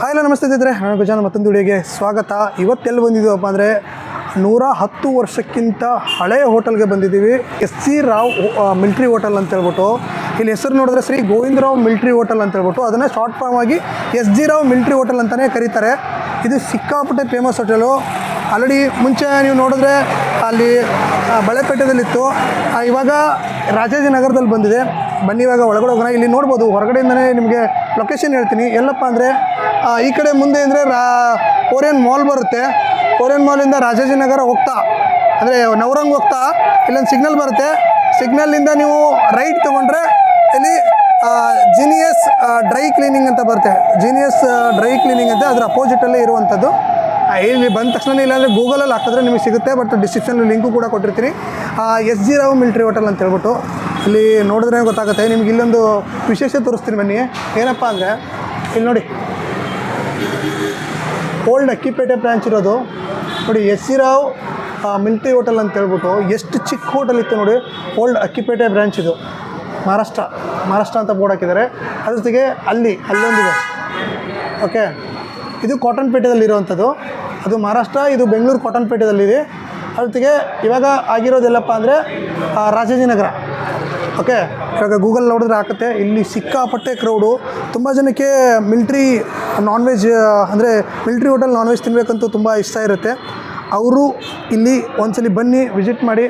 Hi ನಮಸ್ತೆ ಇದ್ದರೆ ನಾನು ಗಜಾನ ಮತ್ತೊಂದು ವಿಡಿಯೋಗೆ ಸ್ವಾಗತ. ಇವತ್ತೆಲ್ಲಿ ಬಂದಿದ್ದೀವಪ್ಪ ಅಂದರೆ 110 ವರ್ಷಕ್ಕಿಂತ ಹಳೆಯ ಹೋಟೆಲ್ಗೆ ಬಂದಿದ್ದೀವಿ. SC ರಾವ್ ಮಿಲ್ಟ್ರಿ ಹೋಟೆಲ್ ಅಂತ ಹೇಳ್ಬಿಟ್ಟು, ಇಲ್ಲಿ ಹೆಸರು ನೋಡಿದ್ರೆ ಶ್ರೀ ಗೋವಿಂದರಾವ್ ಮಿಲ್ಟ್ರಿ ಹೋಟೆಲ್ ಅಂತ ಹೇಳ್ಬಿಟ್ಟು ಅದನ್ನೇ ಶಾರ್ಟ್ ಫಾರ್ಮ್ ಆಗಿ SG ರಾವ್ ಮಿಲ್ಟ್ರಿ ಹೋಟೆಲ್ ಅಂತಲೇ ಕರೀತಾರೆ. ಇದು ಸಿಕ್ಕಾಪಟ್ಟೆ ಫೇಮಸ್ ಹೋಟೆಲು. ಆಲ್ರೆಡಿ ಮುಂಚೆ ನೀವು ನೋಡಿದ್ರೆ ಅಲ್ಲಿ ಬಳೆಪೇಟೆದಲ್ಲಿತ್ತು, ಇವಾಗ ರಾಜಾಜಿನಗರದಲ್ಲಿ ಬಂದಿದೆ. ಬನ್ನಿ ಇವಾಗ ಒಳಗಡೆ ಹೋಗೋಣ. ಇಲ್ಲಿ ನೋಡ್ಬೋದು, ಹೊರಗಡೆಯಿಂದನೇ ನಿಮಗೆ ಲೊಕೇಶನ್ ಹೇಳ್ತೀನಿ. ಎಲ್ಲಪ್ಪ ಅಂದರೆ ಈ ಕಡೆ ಮುಂದೆ ಅಂದರೆ ಓರಿಯನ್ ಮಾಲ್ ಬರುತ್ತೆ. ಓರಿಯನ್ ಮಾಲಿಂದ ರಾಜಾಜಿನಗರ ಹೋಗ್ತಾ ಅಂದರೆ ನವರಂಗ್ ಹೋಗ್ತಾ ಇಲ್ಲೊಂದು ಸಿಗ್ನಲ್ ಬರುತ್ತೆ. ಸಿಗ್ನಲ್ಲಿಂದ ನೀವು ರೈಟ್ ತೊಗೊಂಡ್ರೆ ಇಲ್ಲಿ ಜೀನಿಯಸ್ ಡ್ರೈ ಕ್ಲೀನಿಂಗ್ ಅಂತ ಬರುತ್ತೆ. ಜೀನಿಯಸ್ ಡ್ರೈ ಕ್ಲೀನಿಂಗ್ ಅಂತ ಅದರ ಅಪೋಸಿಟಲ್ಲೇ ಇರುವಂಥದ್ದು. ಇಲ್ಲಿ ಬಂದ ತಕ್ಷಣ ಇಲ್ಲಾಂದರೆ ಗೂಗಲಲ್ಲಿ ಹಾಕಿದ್ರೆ ನಿಮಗೆ ಸಿಗುತ್ತೆ, ಬಟ್ ಡಿಸ್ಕ್ರಿಪ್ಷನಲ್ಲಿ ಲಿಂಕು ಕೂಡ ಕೊಟ್ಟಿರ್ತೀನಿ. SG ರಾವ್ ಮಿಲ್ಟ್ರಿ ಹೋಟೆಲ್ ಅಂತ ಹೇಳ್ಬಿಟ್ಟು ಇಲ್ಲಿ ನೋಡಿದ್ರೆ ಗೊತ್ತಾಗುತ್ತೆ. ನಿಮ್ಗೆ ಇಲ್ಲೊಂದು ವಿಶೇಷ ತೋರಿಸ್ತೀನಿ ಬನ್ನಿ. ಏನಪ್ಪ ಅಂದರೆ ಇಲ್ಲಿ ನೋಡಿ, ಓಲ್ಡ್ ಅಕ್ಕಿಪೇಟೆ ಬ್ರ್ಯಾಂಚ್ ಇರೋದು ನೋಡಿ. SG ರಾವ್ ಮಿಲ್ಟ್ರಿ ಹೋಟೆಲ್ ಅಂತ ಹೇಳ್ಬಿಟ್ಟು ಎಷ್ಟು ಚಿಕ್ಕ ಹೋಟೆಲ್ ಇತ್ತು ನೋಡಿ. ಓಲ್ಡ್ ಅಕ್ಕಿಪೇಟೆ ಬ್ರ್ಯಾಂಚ್ ಇದು, ಮಹಾರಾಷ್ಟ್ರ ಅಂತ ಬೋರ್ಡ್ ಹಾಕಿದ್ದಾರೆ. ಅದ್ರ ಜೊತೆಗೆ ಅಲ್ಲೊಂದಿದೆ. ಓಕೆ, ಇದು ಕಾಟನ್ ಪೇಟೆದಲ್ಲಿರುವಂಥದ್ದು. ಅದು ಮಹಾರಾಷ್ಟ್ರ, ಇದು ಬೆಂಗಳೂರು ಕಾಟನ್ ಪೇಟೆದಲ್ಲಿದೆ. ಅದ್ರ ಜೊತೆಗೆ ಇವಾಗ ಆಗಿರೋದೆಲ್ಲಪ್ಪ ಅಂದರೆ ರಾಜಾಜಿನಗರ. ಓಕೆ, ಇವಾಗ ಗೂಗಲ್ ನೋಡಿದ್ರೆ ಹಾಕುತ್ತೆ. ಇಲ್ಲಿ ಸಿಕ್ಕಾಪಟ್ಟೆ ಕ್ರೌಡು. ತುಂಬ ಜನಕ್ಕೆ ಮಿಲ್ಟ್ರಿ ನಾನ್ ವೆಜ್ ಅಂದರೆ ಮಿಲ್ಟ್ರಿ ಹೋಟೆಲ್ ನಾನ್ ವೆಜ್ ತಿನ್ನಬೇಕಂತೂ ತುಂಬ ಇಷ್ಟ ಇರುತ್ತೆ. ಅವರು ಇಲ್ಲಿ ಒಂದ್ಸಲಿ ಬನ್ನಿ, ವಿಸಿಟ್ ಮಾಡಿ.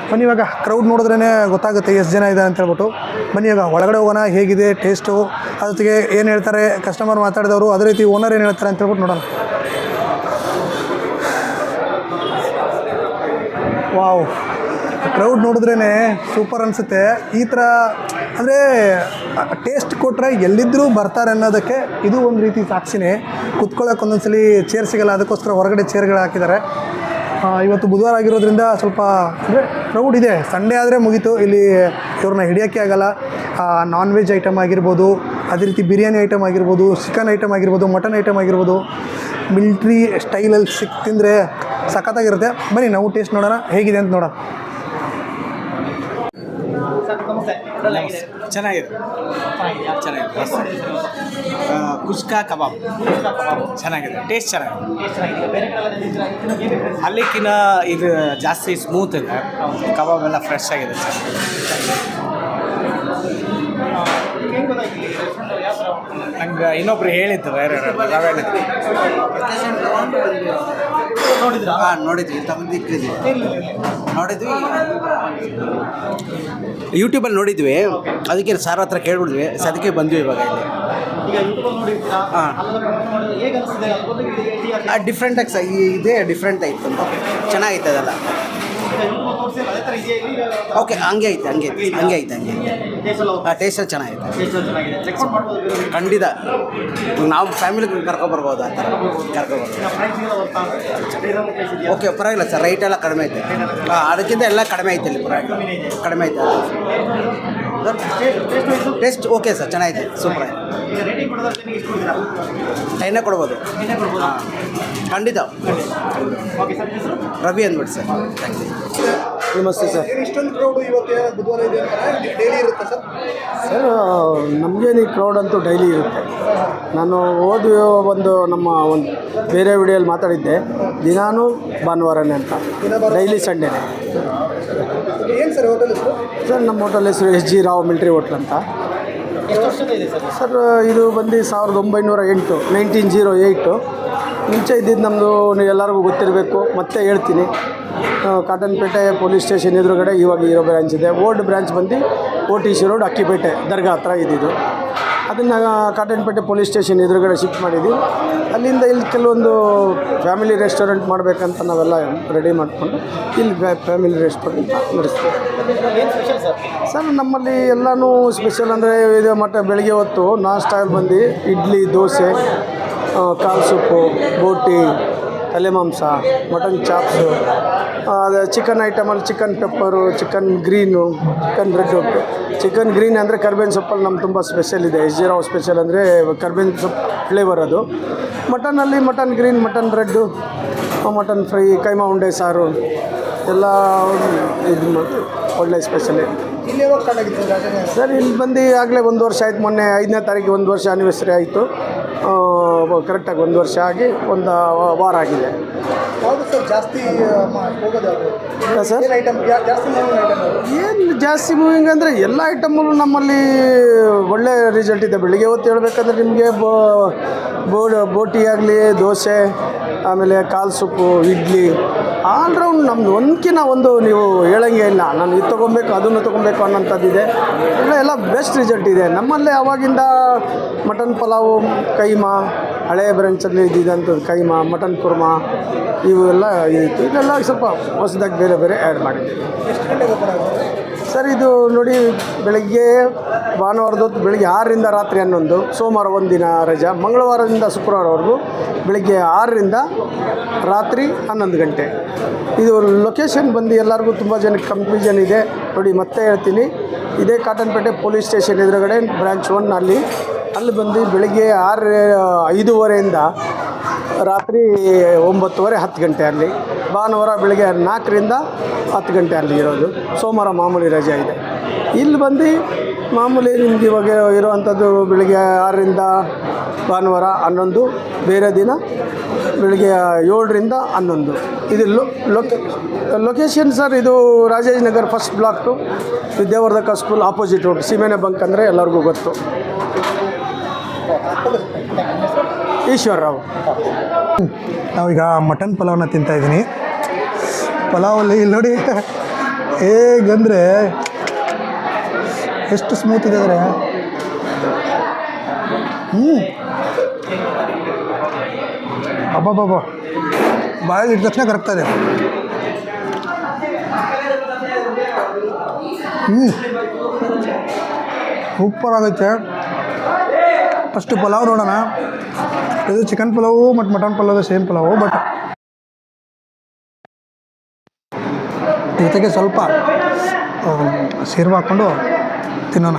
ಬನ್ನಿ, ಇವಾಗ ಕ್ರೌಡ್ ನೋಡಿದ್ರೇ ಗೊತ್ತಾಗುತ್ತೆ ಎಷ್ಟು ಜನ ಇದೆ ಅಂತ ಹೇಳ್ಬಿಟ್ಟು. ಬನ್ನಿ ಇವಾಗ ಒಳಗಡೆ ಹೋಗೋಣ, ಹೇಗಿದೆ ಟೇಸ್ಟು, ಅದ್ರ ಜೊತೆಗೆ ಏನು ಹೇಳ್ತಾರೆ ಕಸ್ಟಮರ್ ಮಾತಾಡಿದವರು, ಅದೇ ರೀತಿ ಓನರ್ ಏನು ಹೇಳ್ತಾರೆ ಅಂತ ಹೇಳ್ಬಿಟ್ಟು ನೋಡೋಣ. ವಾವ್, ಕ್ರೌಡ್ ನೋಡಿದ್ರೇ ಸೂಪರ್ ಅನಿಸುತ್ತೆ. ಈ ಥರ ಅಂದರೆ ಟೇಸ್ಟ್ ಕೊಟ್ಟರೆ ಎಲ್ಲಿದ್ದರೂ ಬರ್ತಾರೆ ಅನ್ನೋದಕ್ಕೆ ಇದು ಒಂದು ರೀತಿ ಸಾಕ್ಷಿನೇ. ಕುತ್ಕೊಳ್ಳೋಕೆ ಒಂದೊಂದ್ಸಲಿ ಚೇರ್ ಸಿಗೋಲ್ಲ, ಅದಕ್ಕೋಸ್ಕರ ಹೊರಗಡೆ ಚೇರ್ಗಳು ಹಾಕಿದ್ದಾರೆ. ಇವತ್ತು ಬುಧವಾರ ಆಗಿರೋದ್ರಿಂದ ಸ್ವಲ್ಪ ಅಂದರೆ ಕ್ರೌಡ್ ಇದೆ. ಸಂಡೇ ಆದರೆ ಮುಗೀತು, ಇಲ್ಲಿ ಇವ್ರನ್ನ ಹಿಡಿಯೋಕ್ಕೆ ಆಗೋಲ್ಲ. ನಾನ್ ವೆಜ್ ಐಟಮ್ ಆಗಿರ್ಬೋದು, ಅದೇ ರೀತಿ ಬಿರಿಯಾನಿ ಐಟಮ್ ಆಗಿರ್ಬೋದು, ಚಿಕನ್ ಐಟಮ್ ಆಗಿರ್ಬೋದು, ಮಟನ್ ಐಟಮ್ ಆಗಿರ್ಬೋದು, ಮಿಲ್ಟ್ರಿ ಸ್ಟೈಲಲ್ಲಿ ತಿಂದರೆ ಸಖತ್ತಾಗಿರುತ್ತೆ. ಬನ್ನಿ ನಾವು ಟೇಸ್ಟ್ ನೋಡೋಣ, ಹೇಗಿದೆ ಅಂತ ನೋಡೋಣ. ಚೆನ್ನಾಗಿದೆ. ಕುಷ್ಕಾ ಕಬಾಬ್ ಚೆನ್ನಾಗಿದೆ, ಟೇಸ್ಟ್ ಚೆನ್ನಾಗಿದೆ. ಅಲ್ಲಿಕ್ಕಿಂತ ಇದು ಜಾಸ್ತಿ ಸ್ಮೂತ್ ಇದೆ, ಕಬಾಬ್ ಎಲ್ಲ ಫ್ರೆಶ್ ಆಗಿದೆ ಸರ್. ನಂಗೆ ಇನ್ನೊಬ್ರು ಹೇಳಿದ್ದು ಬೇರೆ ನೋಡಿದ್ವಿ, ಯೂಟ್ಯೂಬಲ್ಲಿ ನೋಡಿದ್ವಿ. ಅದಕ್ಕೆ ಸಾರ್ ಹತ್ರ ಕೇಳ್ಬಿಡ್ದ್ವಿ, ಅದಕ್ಕೆ ಬಂದ್ವಿ ಇವಾಗ ಇಲ್ಲಿ. ಡಿಫ್ರೆಂಟಾಗಿ ಇದೆ, ಡಿಫ್ರೆಂಟ್ ಆಯಿತು, ಚೆನ್ನಾಗೈತೆ ಅದೆಲ್ಲ. ಓಕೆ, ಹಂಗೆ ಐತೆ. ಟೇಸ್ಟ್ ಚೆನ್ನಾಗಿದೆ, ಖಂಡಿತ. ನಾವು ಫ್ಯಾಮಿಲಿ ಕರ್ಕೊಬರ್ಬೋದು, ಆ ಥರ ಕರ್ಕೊಬರ್ಬೋದು. ಓಕೆ, ಪರವಾಗಿಲ್ಲ ಸರ್, ರೈಟ್ ಎಲ್ಲ ಕಡಿಮೆ ಐತೆ. ಅದಕ್ಕಿಂತ ಎಲ್ಲ ಕಡಿಮೆ ಐತೆ ಇಲ್ಲಿ, ಕಡಿಮೆ ಐತೆ. ಟೇಸ್ಟ್ ಓಕೆ ಸರ್, ಚೆನ್ನಾಗಿದೆ, ಸೂಪರ್ ಆಗಿದೆ. 10 ಕೊಡ್ಬೋದು, ಖಂಡಿತ. ರವಿ ಅಂದ್ಬಿಟ್ಟು ಸರ್. Thank you. ನಮಸ್ತೆ ಸರ್. ಇಷ್ಟೊಂದು ಕ್ರೌಡು ಇವತ್ತು ಬುಧವಾರ ಇದೆ ಅಂತ ಡೈಲಿ ಇರುತ್ತೆ ಸರ್? ಸರ್, ನಮಗೇನು ಈ ಕ್ರೌಡ್ ಅಂತೂ ಡೈಲಿ ಇರುತ್ತೆ. ನಾನು ನಮ್ಮ ಬೇರೆ ವಿಡಿಯೋಲ್ಲಿ ಮಾತಾಡಿದ್ದೆ, ದಿನಾನು ಭಾನುವಾರನೇ ಅಂತ, ಡೈಲಿ ಸಂಡೇನೆ. ಏನು ಸರ್ ಹೋಟೆಲ್ ಹೆಸರು? ಸರ್, ನಮ್ಮ ಹೋಟೆಲ್ ಹೆಸರು SG ರಾವ್ ಮಿಲ್ಟ್ರಿ ಹೋಟ್ಲ್ ಅಂತ. ಸರ್, ಇದು ಬಂದು 1908, 1908. ಮುಂಚೆ ಇದ್ದಿದ್ದು ನಮ್ಮದು ಎಲ್ಲರಿಗೂ ಗೊತ್ತಿರಬೇಕು, ಮತ್ತೆ ಹೇಳ್ತೀನಿ. ಕಾಟನ್ಪೇಟೆ ಪೊಲೀಸ್ ಸ್ಟೇಷನ್ ಎದುರುಗಡೆ ಇವಾಗ ಇರೋ ಬ್ರ್ಯಾಂಚ್ ಇದೆ. ಓಲ್ಡ್ ಬ್ರ್ಯಾಂಚ್ ಬಂದು OTC ರೋಡ್ ಅಕ್ಕಿಪೇಟೆ ದರ್ಗಾ ಹತ್ರ ಇದ್ದಿದ್ದು. ಅದನ್ನು ಕಾಟನ್ಪೇಟೆ ಪೊಲೀಸ್ ಸ್ಟೇಷನ್ ಎದುರುಗಡೆ ಶಿಫ್ಟ್ ಮಾಡಿದ್ವಿ. ಅಲ್ಲಿಂದ ಇಲ್ಲಿ ಕೆಲವೊಂದು ಫ್ಯಾಮಿಲಿ ರೆಸ್ಟೋರೆಂಟ್ ಮಾಡಬೇಕಂತ ನಾವೆಲ್ಲ ರೆಡಿ ಮಾಡಿಕೊಂಡು ಇಲ್ಲಿ ಫ್ಯಾಮಿಲಿ ರೆಸ್ಟೋರೆಂಟ್ ನಡೆಸ್ತೀವಿ. ಸರ್, ನಮ್ಮಲ್ಲಿ ಎಲ್ಲನೂ ಸ್ಪೆಷಲ್ ಅಂದರೆ ಇದು ಬೆಳಗ್ಗೆ ಹೊತ್ತು ನಾಷ್ಟಾಗಿ ಬಂದು ಇಡ್ಲಿ, ದೋಸೆ, ಕಾಲು ಸೊಪ್ಪು, ಬೋಟಿ, ತಲೆ ಮಾಂಸ, ಮಟನ್ ಚಾಪ್ಸು, ಅದು ಚಿಕನ್ ಐಟಮಲ್ಲಿ chicken pepper, chicken green, chicken bread. Chicken green ಅಂದರೆ ಕರ್ಬೇವಿನ ಸೊಪ್ಪಲ್ಲಿ ನಮ್ಗೆ ತುಂಬ ಸ್ಪೆಷಲ್ ಇದೆ. SG ರಾವ್ ಸ್ಪೆಷಲ್ ಅಂದರೆ ಕರ್ಬೇವಿನ ಸೊಪ್ಪು ಫ್ಲೇವರ್ ಅದು. ಮಟನಲ್ಲಿ mutton green, mutton bread, mutton fry, keema ಉಂಡೆ ಸಾರು ಎಲ್ಲ ಇದು ಮಾಡಿ ಒಳ್ಳೆ ಸ್ಪೆಷಲ್. ಇಲ್ಲಿ ಯಾವಾಗ ಸ್ಟಾರ್ಟ್ ಆಗಿತ್ತು ಸರ್? ಇಲ್ಲಿ ಬಂದು ಆಗಲೇ 1 ವರ್ಷ ಆಯಿತು. ಮೊನ್ನೆ 5ನೇ ತಾರೀಕಿಗೆ 1 ವರ್ಷ ಆ್ಯನಿವರ್ಸರಿ ಆಯಿತು. ಕರೆಕ್ಟಾಗಿ 1 ವರ್ಷ ಆಗಿ ಒಂದು ವಾರ ಆಗಿದೆ. ಯಾವುದು ಸರ್ ಜಾಸ್ತಿ ಹೋಗೋದು ಯಾವುದು ಸರ್ ಏನು ಐಟಮ್ ಜಾಸ್ತಿ ಮೂವಿಂಗ್ ಐಟಮ್? ಏನು ಜಾಸ್ತಿ ಮೂವಿಂಗ್ ಅಂದರೆ ಎಲ್ಲ ಐಟಮಲ್ಲೂ ನಮ್ಮಲ್ಲಿ ಒಳ್ಳೆ ರಿಸಲ್ಟ್ ಇದೆ. ಬೆಳಿಗ್ಗೆ ಹೊತ್ತು ಹೇಳ್ಬೇಕಂದ್ರೆ ನಿಮಗೆ ಬೋಟಿ ಆಗಲಿ, ದೋಸೆ, ಆಮೇಲೆ ಕಾಲು ಸೊಪ್ಪು, ಇಡ್ಲಿ, ಆಲ್ರೌಂಡ್ ನಮ್ಮದು ಒಂದಕ್ಕಿಂತ ಒಂದು ನೀವು ಹೇಳಂಗೆ ಇಲ್ಲ. ನಾನು ಇದು ತೊಗೊಬೇಕು ಅದನ್ನು ತೊಗೊಬೇಕು ಅನ್ನೋಂಥದ್ದಿದೆ. ಎಲ್ಲ ಬೆಸ್ಟ್ ರಿಸಲ್ಟ್ ಇದೆ ನಮ್ಮಲ್ಲೇ. ಆವಾಗಿಂದ ಮಟನ್ ಪಲಾವು, ಕೈಮಾ, ಹಳೆ ಬ್ರಾಂಚಲ್ಲಿ ಇದ್ದಿದ್ದಂಥದ್ದು ಕೈಮಾ, ಮಟನ್ ಕುರ್ಮಾ ಇವೆಲ್ಲ ಇತ್ತು. ಇದೆಲ್ಲ ಸ್ವಲ್ಪ ಹೊಸದಾಗಿ ಬೇರೆ ಬೇರೆ ಆ್ಯಡ್ ಮಾಡಿದ್ದೀವಿ. ಎಷ್ಟು ಗಂಟೆಗೆ ಓಪನ್ ಆಗುತ್ತೆ ಸರ್ ಇದು ನೋಡಿ, ಬೆಳಗ್ಗೆ ಭಾನುವಾರದ ಹೊತ್ತು ಬೆಳಗ್ಗೆ 6ರಿಂದ ರಾತ್ರಿ 11, ಸೋಮವಾರ ಒಂದಿನ ರಜಾ, ಮಂಗಳವಾರದಿಂದ ಶುಕ್ರವಾರವರೆಗೂ ಬೆಳಗ್ಗೆ 6ರಿಂದ ರಾತ್ರಿ 11 ಗಂಟೆ. ಇದು ಲೊಕೇಶನ್ ಬಂದು ಎಲ್ಲರಿಗೂ ತುಂಬ ಜನಕ್ಕೆ ಕನ್ಫ್ಯೂಷನ್ ಇದೆ ನೋಡಿ. ಮತ್ತೆ ಹೇಳ್ತೀನಿ, ಇದೇ ಕಾಟನ್ಪೇಟೆ ಪೊಲೀಸ್ ಸ್ಟೇಷನ್ ಎದುರುಗಡೆ ಬ್ರಾಂಚ್ 1 ಅಲ್ಲಿ ಬಂದು ಬೆಳಗ್ಗೆ 5:30ಯಿಂದ ರಾತ್ರಿ 9:30 10 ಗಂಟೆ ಅಲ್ಲಿ. ಭಾನುವಾರ ಬೆಳಗ್ಗೆ 4ರಿಂದ 10 ಗಂಟೆ ಅಲ್ಲಿ ಇರೋದು. ಸೋಮವಾರ ಮಾಮೂಲಿ ರಜೆ ಇದೆ. ಇಲ್ಲಿ ಬಂದು ಮಾಮೂಲಿ ನಿಮ್ಗೆ ಇವಾಗ ಇರೋವಂಥದ್ದು ಬೆಳಗ್ಗೆ 6ರಿಂದ ಭಾನುವಾರ 11, ಬೇರೆ ದಿನ ಬೆಳಗ್ಗೆ 7ರಿಂದ 11. ಇದು ಲೊಕೇಶನ್ ಸರ್ ಇದು ರಾಜೇಶ್ ನಗರ್ ಫಸ್ಟ್ ಬ್ಲಾಕು, ವಿದ್ಯಾವರ್ಧಕ ಸ್ಕೂಲ್ ಆಪೋಸಿಟ್ ರೋಡ್, ಸೀಮೆನೆ ಬಂಕ್ ಅಂದರೆ ಎಲ್ಲರಿಗೂ ಗೊತ್ತು. ಈಶ್ವರ್ರಾವ್. ನಾವೀಗ ಮಟನ್ ಪಲಾವ್ನ ತಿಂತಾಯಿದ್ದೀನಿ. ಪಲಾವಲ್ಲಿ ಇಲ್ಲಿ ನೋಡಿ ಹೇಗಂದರೆ ಎಷ್ಟು ಸ್ಮೂತ್ ಇದೆ ಅಂದರೆ, ಅಬ್ಬಬ್ಬಬ್ಬ, ಬಾಯಲ್ಲಿ ಇಟ್ಟ ತಕ್ಷಣ ಕರಗ್ತಾ ಇದೆ. ಸೂಪರ್ ಆಗೈತೆ. ಫಸ್ಟು ಪಲಾವ್ ನೋಡೋಣ. ಇದು ಚಿಕನ್ ಪಲಾವು ಮತ್ತು mutton pulao same pulao, but ಜೊತೆಗೆ ಸ್ವಲ್ಪ ಸೇರ್ವ ಹಾಕ್ಕೊಂಡು ತಿನ್ನೋಣ.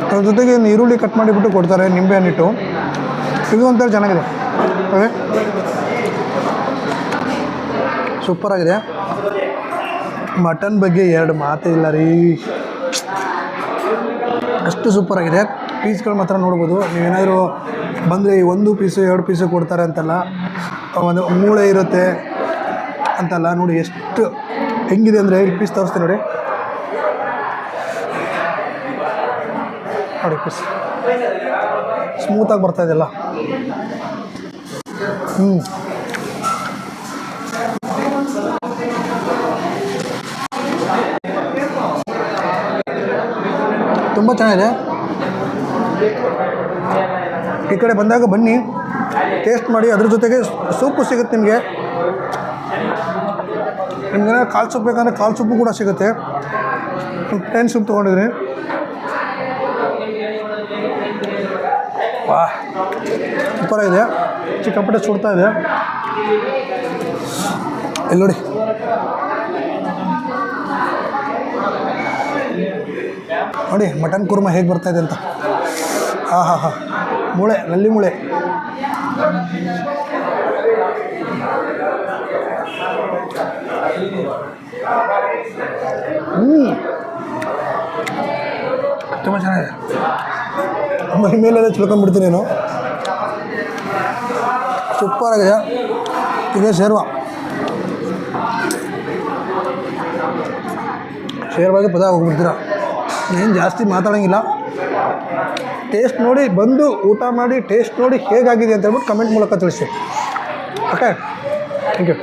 ಅದ್ರ ಜೊತೆಗೆ ಈರುಳ್ಳಿ ಕಟ್ ಮಾಡಿಬಿಟ್ಟು ಕೊಡ್ತಾರೆ, ನಿಂಬೆ ಹಣ್ಣಿಟ್ಟು. ಇದು ಒಂಥರ ಚೆನ್ನಾಗಿದೆ. ಅದೇ ಸೂಪರಾಗಿದೆ. ಮಟನ್ ಬಗ್ಗೆ 2 ಮಾತೇ ಇಲ್ಲ ರೀ, ಅಷ್ಟು ಸೂಪರಾಗಿದೆ. ಪೀಸ್ಗಳು ಮಾತ್ರ ನೋಡ್ಬೋದು. ನೀವೇನಾದರೂ ಬಂದರೆ 1 ಪೀಸು 2 ಪೀಸು ಕೊಡ್ತಾರೆ ಅಂತಲ್ಲ, ಒಂದು ಮೂಳೆ ಇರುತ್ತೆ ಅಂತಲ್ಲ. ನೋಡಿ ಎಷ್ಟು ಹೆಂಗಿದೆ ಅಂದರೆ, ಇಲ್ಲಿ ಪೀಸ್ ತೋರಿಸ್ತೀನಿ ನೋಡಿ. ನೋಡಿ ಪೀಸ್ ಸ್ಮೂತಾಗಿ ಬರ್ತಾಯಿದೆಲ್ಲ. ತುಂಬ ಚೆನ್ನಾಗಿದೆ. ಈ ಕಡೆ ಬಂದಾಗ ಬನ್ನಿ, ಟೇಸ್ಟ್ ಮಾಡಿ. ಅದ್ರ ಜೊತೆಗೆ ಸೂಪು ಸಿಗುತ್ತೆ ನಿಮಗೆ. ನಿಮ್ಗೆ ಕಾಲು ಸೂಪ್ ಬೇಕಂದರೆ ಕಾಲು ಸೂಪು ಕೂಡ ಸಿಗುತ್ತೆ. ಪ್ಲೇನ್ ಸೂಪ್ ತೊಗೊಂಡಿದ್ದೀನಿ. ವಾಹ್, ಸೂಪರಾಗಿದೆ. ಚಿಕ್ಕಪಟ್ಟೆ ಸುಡ್ತಾ ಇದೆ. ಇಲ್ಲಿ ನೋಡಿ, ನೋಡಿ ಮಟನ್ ಕುರ್ಮಾ ಹೇಗೆ ಬರ್ತಾಯಿದೆ ಅಂತ. ಮೂಳೆ, ನಲ್ಲಿ ಮೂಳೆ. ತುಂಬ ಚೆನ್ನಾಗಿದೆ. ಮೈ ಮೇಲೆಲ್ಲ ಚಿಳ್ಕೊಂಡ್ಬಿಡ್ತೀನಿ ನಾನು. ಸೂಪರಾಗಿದೆ. ಇದೆ ಶೇರ್ವಾಗಿ ಪದ ಹೋಗ್ಬಿಡ್ತೀರ. ಏನು ಜಾಸ್ತಿ ಮಾತಾಡೋಂಗಿಲ್ಲ. ಟೇಸ್ಟ್ ನೋಡಿ ಬಂದು ಊಟ ಮಾಡಿ, ಟೇಸ್ಟ್ ನೋಡಿ ಹೇಗಾಗಿದೆ ಅಂತ ಹೇಳ್ಬಿಟ್ಟು ಕಮೆಂಟ್ ಮೂಲಕ ತಿಳಿಸಿ. Okay, thank you.